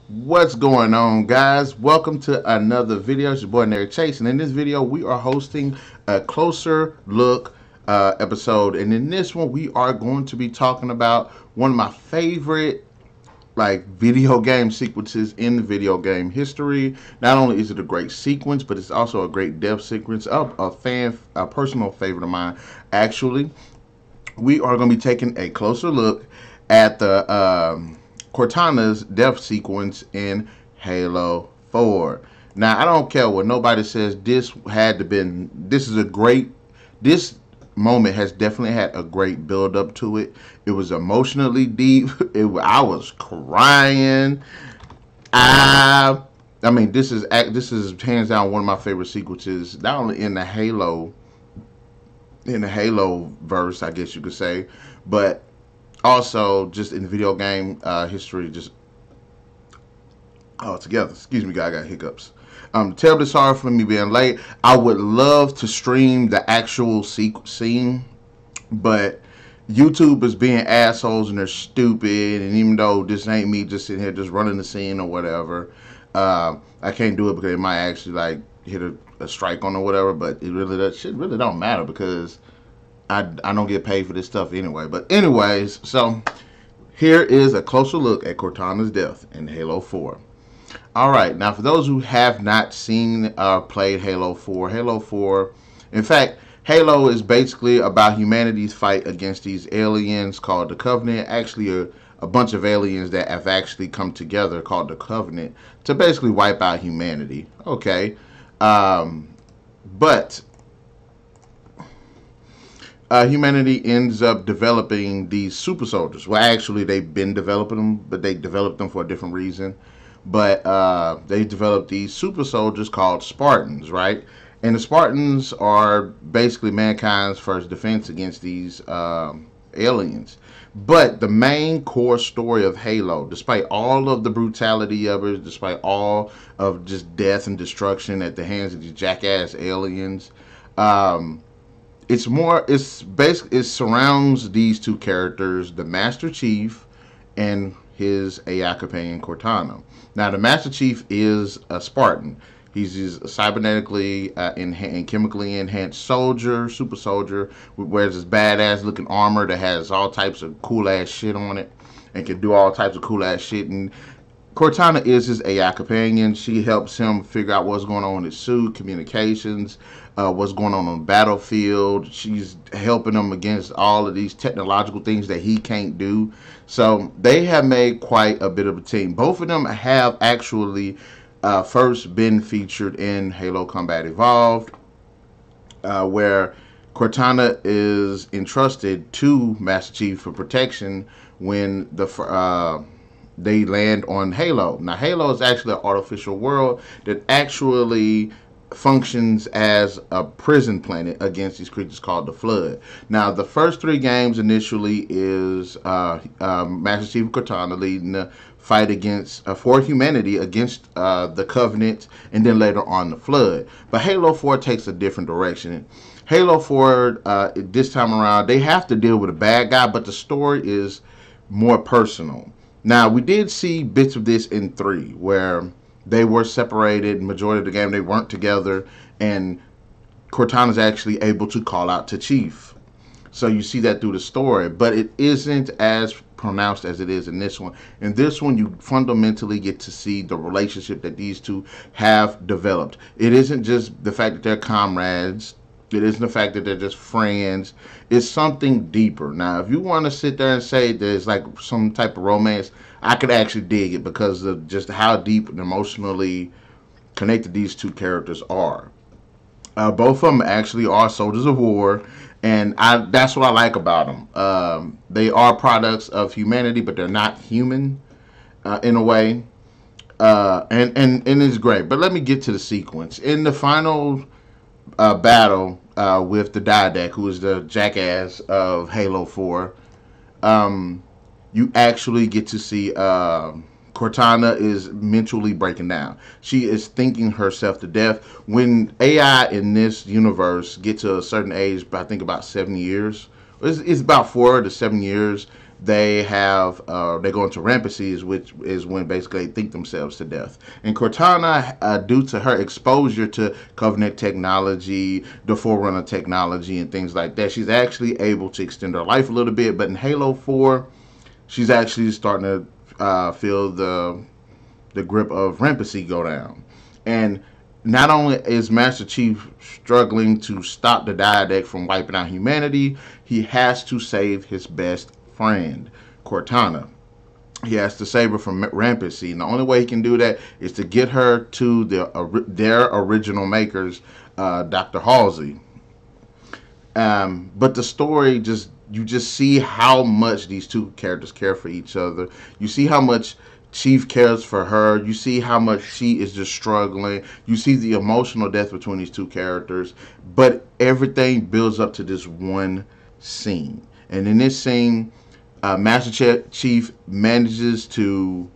What's going on, guys? Welcome to another video. It's your boy Narik Chase, and in this video we are hosting a closer look episode. And in this one we are going to be talking about one of my favorite video game sequences in video game history. Not only is it a great sequence, but it's also a great death sequence of a personal favorite of mine. Actually, we are going to be taking a closer look at the Cortana's death sequence in Halo 4. Now, I don't care what nobody says. This is a great. This moment has definitely had a great build up to it. It was emotionally deep. I was crying. I, I mean, this is hands down one of my favorite sequences. Not only in the Halo verse, I guess you could say, but also just in video game history, just altogether. Excuse me, guys, I got hiccups. Terribly sorry for me being late. I would love to stream the actual scene, but YouTube is being assholes and they're stupid. And even though this ain't me just sitting here just running the scene or whatever, I can't do it because it might actually hit a strike on or whatever. But that shit really don't matter because I don't get paid for this stuff anyway. But anyways, so here is a closer look at Cortana's death in Halo 4. Alright, now for those who have not seen or played Halo 4, in fact, Halo is basically about humanity's fight against these aliens called the Covenant. Actually, a bunch of aliens that have actually come together called the Covenant to basically wipe out humanity. Okay, but humanity ends up developing these super soldiers. Well, actually, they've been developing them, but they developed them for a different reason. But they developed these super soldiers called Spartans, right? And the Spartans are basically mankind's first defense against these aliens. But the main core story of Halo, despite all of the brutality of it, despite all of just death and destruction at the hands of these jackass aliens, it surrounds these two characters, the Master Chief and his AI companion Cortana. Now, the Master Chief is a Spartan. He's a cybernetically and chemically enhanced soldier, super soldier, who wears this badass looking armor that has all types of cool ass shit on it and can do all types of cool ass shit. And Cortana is his AI companion. She helps him figure out what's going on in his suit, communications, what's going on the battlefield. She's helping him against all of these technological things that he can't do. So they have made quite a bit of a team. Both of them have actually first been featured in Halo Combat Evolved, where Cortana is entrusted to Master Chief for protection when they land on Halo. Now, Halo is actually an artificial world that actually functions as a prison planet against these creatures called the Flood. Now, the first three games initially is Master Chief Cortana leading the fight against for humanity against the Covenant, and then later on the Flood. But Halo 4 takes a different direction. Halo 4 this time around, they have to deal with a bad guy, but the story is more personal. Now, we did see bits of this in 3, where they were separated. Majority of the game, they weren't together, and Cortana's actually able to call out to Chief. So you see that through the story, but it isn't as pronounced as it is in this one. In this one, you fundamentally get to see the relationship that these two have developed. It isn't just the fact that they're comrades. It isn't the fact that they're just friends. It's something deeper. Now, if you want to sit there and say there's like some type of romance, I could actually dig it because of just how deep and emotionally connected these two characters are. Both of them actually are soldiers of war, and that's what I like about them. They are products of humanity, but they're not human in a way. And it's great. But let me get to the sequence. In the final battle with the Didact, who is the jackass of Halo 4, you actually get to see Cortana is mentally breaking down. She is thinking herself to death. When AI in this universe get to a certain age, I think about 7 years, it's about 4 to 7 years, they have they go into rampancies, which is when basically they think themselves to death. And Cortana, due to her exposure to Covenant technology, the Forerunner technology, and things like that, she's actually able to extend her life a little bit. But in Halo 4, she's actually starting to feel the grip of rampancy go down. And not only is Master Chief struggling to stop the Didact from wiping out humanity, he has to save his best friend, Cortana. He has to save her from rampancy. And the only way he can do that is to get her to their original makers, Dr. Halsey. But the story you just see how much these two characters care for each other. You see how much Chief cares for her. You see how much she is just struggling. You see the emotional depth between these two characters. But everything builds up to this one scene. And in this scene, Master Chief manages to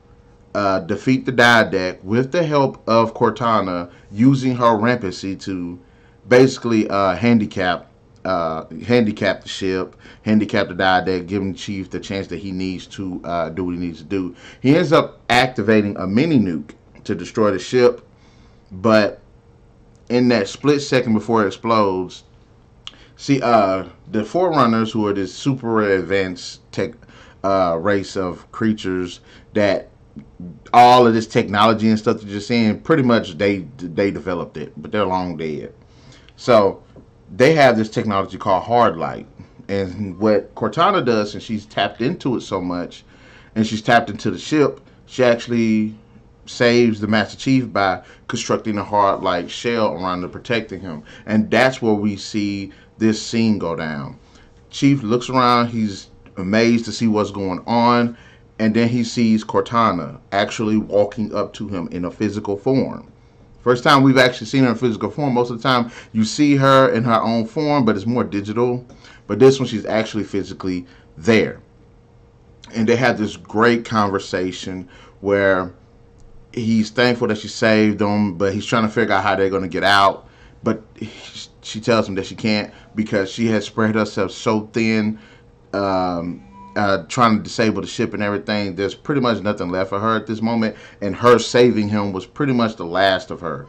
defeat the Didact with the help of Cortana, using her rampancy to basically handicap the ship, handicap the Didact, giving Chief the chance that he needs to do what he needs to do. He ends up activating a mini nuke to destroy the ship, but in that split second before it explodes, see, the Forerunners, who are this super advanced tech race of creatures that all of this technology and stuff that you're seeing, pretty much they developed it, but they're long dead. So they have this technology called hard light. And what Cortana does, and she's tapped into it so much, and she's tapped into the ship, she actually saves the Master Chief by constructing a hard light shell around her, protecting him. And that's where we see this scene go down. Chief looks around, he's amazed to see what's going on, and then he sees Cortana actually walking up to him in a physical form. First time we've actually seen her in physical form. Most of the time you see her in her own form, but it's more digital. But this one, she's actually physically there. And they have this great conversation where he's thankful that she saved him, but he's trying to figure out how they're going to get out. But she tells him that she can't because she has spread herself so thin, trying to disable the ship and everything. There's pretty much nothing left for her at this moment, and her saving him was pretty much the last of her,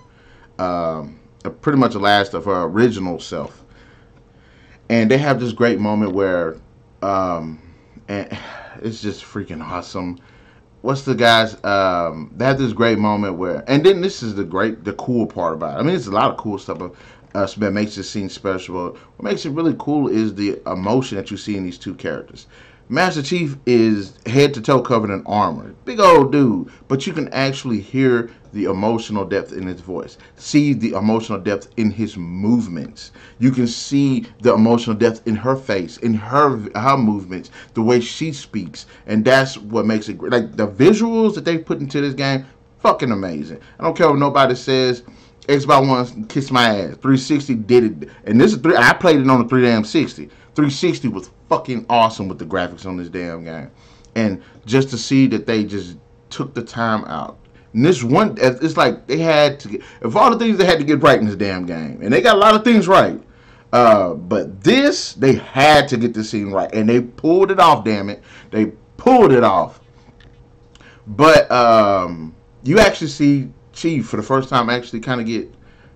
pretty much the last of her original self. And they have this great moment where, and it's just freaking awesome. What's the guys? They have this great moment where, and then this is the cool part about it. I mean, there's a lot of cool stuff that makes this scene special. What makes it really cool is the emotion that you see in these two characters. Master Chief is head to toe covered in armor, big old dude, but you can actually hear the emotional depth in his voice, see the emotional depth in his movements. You can see the emotional depth in her face, in her movements, the way she speaks, and that's what makes it great. Like the visuals that they put into this game, fucking amazing. I don't care what nobody says. Xbox One kissed my ass. 360 did it, and this is I played it on the 360. 360 was fucking awesome with the graphics on this damn game, and just to see that they just took the time out. And this one, it's like they had to get, of all the things they had to get right in this damn game, and they got a lot of things right, but this, they had to get this scene right, and they pulled it off. Damn it, they pulled it off. But you actually see Chief for the first time actually kind of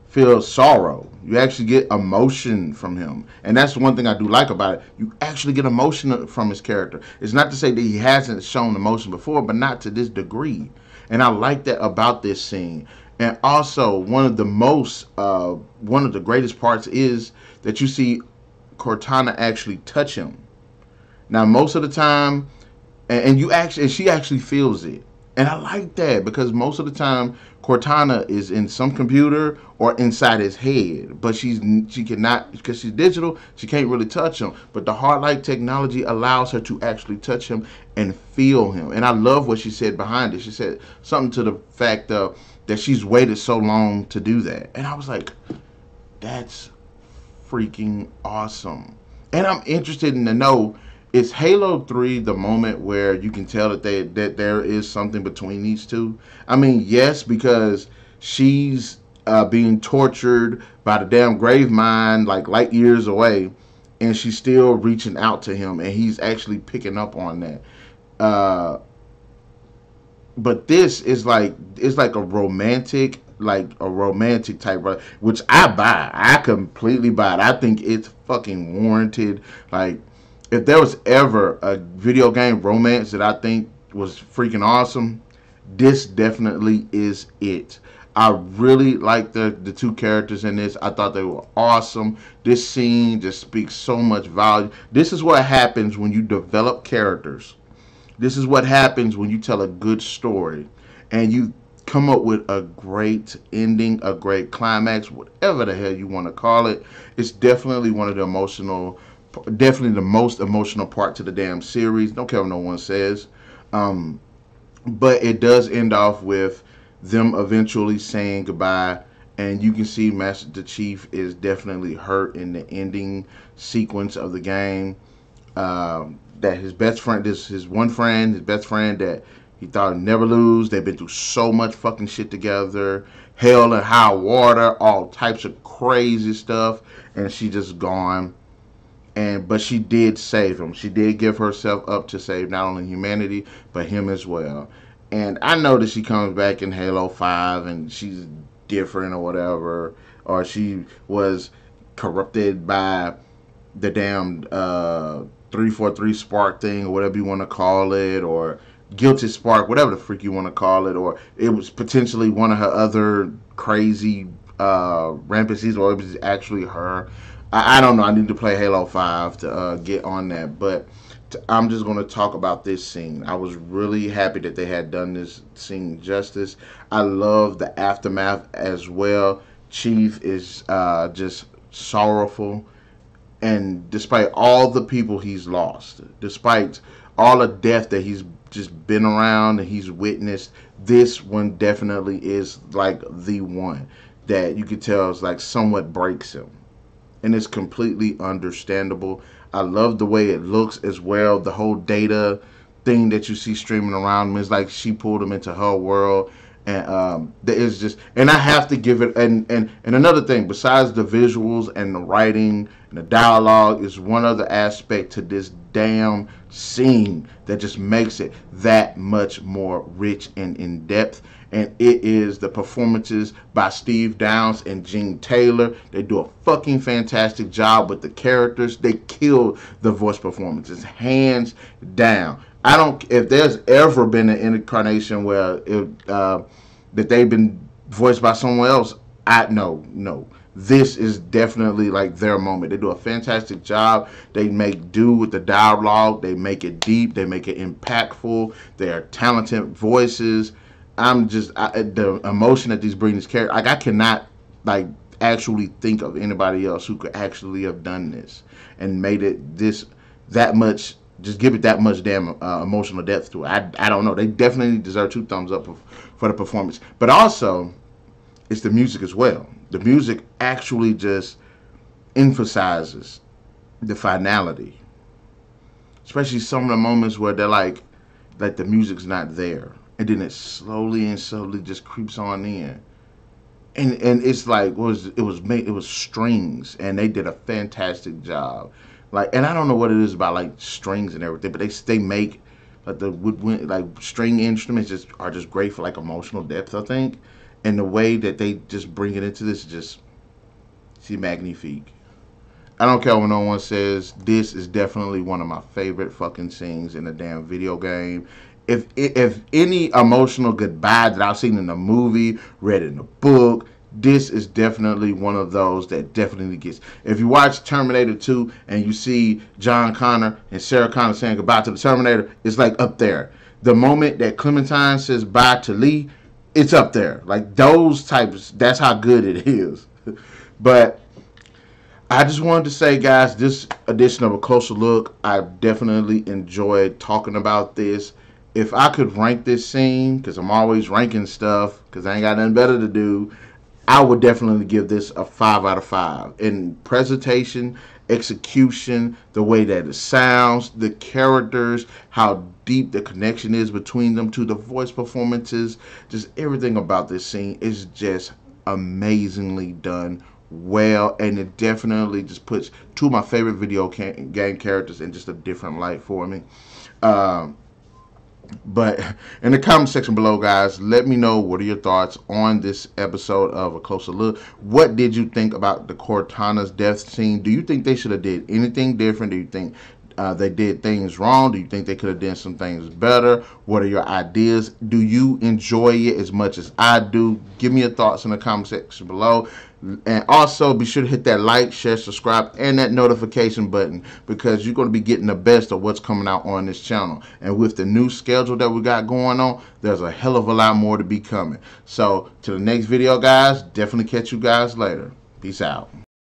feel sorrow. You actually get emotion from him, and that's the one thing I do like about it. You actually get emotion from his character. It's not to say that he hasn't shown emotion before, but not to this degree. And I like that about this scene. And also, one of the greatest parts is that you see Cortana actually touch him. Now, most of the time, and she actually feels it. And I like that because most of the time Cortana is in some computer or inside his head, but she cannot, because she's digital, she can't really touch him. But the hard light technology allows her to actually touch him and feel him. And I love what she said behind it. She said something to the fact of that she's waited so long to do that. And I was like, that's freaking awesome. And I'm interested in to know, is Halo 3 the moment where you can tell that there is something between these two? I mean, yes, because she's being tortured by the damn grave mine like light years away, and she's still reaching out to him, and he's actually picking up on that. Uh, but this is like, it's like a romantic type of, which I buy. I completely buy it. I think it's fucking warranted. Like, if there was ever a video game romance that I think was freaking awesome, this definitely is it. I really like the two characters in this. I thought they were awesome. This scene just speaks so much value. This is what happens when you develop characters. This is what happens when you tell a good story and you come up with a great ending, a great climax, whatever the hell you want to call it. It's definitely one of the definitely the most emotional part to the damn series. Don't care what no one says. Um, but it does end off with them eventually saying goodbye, and you can see Master Chief is definitely hurt in the ending sequence of the game. That his best friend, this his one friend, his best friend that he thought he'd never lose. They've been through so much fucking shit together, hell and high water, all types of crazy stuff, and she just gone. And but she did save him. She did give herself up to save not only humanity but him as well. And I know that she comes back in Halo 5 and she's different or whatever, or she was corrupted by the damn 343 spark thing, or whatever you want to call it, or guilty spark, whatever the freak you want to call it, or it was potentially one of her other crazy rampancies, or it was actually her. I don't know. I need to play Halo 5 to get on that, but I'm just going to talk about this scene. I was really happy that they had done this scene justice. I love the aftermath as well. Chief is just sorrowful, and despite all the people he's lost, despite all the death that he's just been around and he's witnessed, this one definitely is like the one that you could tell is like somewhat breaks him, and it's completely understandable. I love the way it looks as well. The whole data thing that you see streaming around him is like she pulled him into her world, and there is just, and I have to give it, and another thing besides the visuals and the writing and the dialogue is one other aspect to this damn scene that just makes it that much more rich and in depth. And it is the performances by Steve Downes and Gene Taylor. They do a fucking fantastic job with the characters. They kill the voice performances, hands down. I don't, if there's ever been an incarnation where that they've been voiced by someone else, no. This is definitely like their moment. They do a fantastic job. They make do with the dialogue. They make it deep. They make it impactful. They are talented voices. The emotion that these bring this character, like I cannot like actually think of anybody else who could actually have done this and made it this that much, just give it that much damn emotional depth to it. I don't know. They definitely deserve 2 thumbs up for the performance, but also it's the music as well. The music actually just emphasizes the finality, especially some of the moments where they're like the music's not there, and then it slowly just creeps on in, and it's like it was strings, and they did a fantastic job. Like, and I don't know what it is about like strings and everything, but they make like the woodwind, like string instruments are just great for like emotional depth, I think. And the way that they just bring it into this is just see magnifique. I don't care what no one says. This is definitely one of my favorite fucking scenes in a damn video game. If any emotional goodbye that I've seen in a movie, read in a book, this is definitely one of those that definitely gets. If you watch Terminator 2 and you see John Connor and Sarah Connor saying goodbye to the Terminator, it's like up there. The moment that Clementine says bye to Lee, it's up there. Like those types, that's how good it is. But I just wanted to say, guys, this edition of A Closer Look, I definitely enjoyed talking about this. If I could rank this scene, because I'm always ranking stuff, because I ain't got nothing better to do, I would definitely give this a 5 out of 5. In presentation, execution, the way that it sounds, the characters, how deep the connection is between them to the voice performances, just everything about this scene is just amazingly done well, and it definitely just puts two of my favorite video game characters in just a different light for me. Um, but in the comment section below, guys, let me know what are your thoughts on this episode of A Closer Look. What did you think about the Cortana's death scene? Do you think they should have did anything different? Do you think they did things wrong? Do you think they could have done some things better? What are your ideas? Do you enjoy it as much as I do? Give me your thoughts in the comment section below. And also be sure to hit that like, share, subscribe, and that notification button, because you're going to be getting the best of what's coming out on this channel. And with the new schedule that we got going on, there's a hell of a lot more to be coming. So to the next video, guys, definitely catch you guys later. Peace out.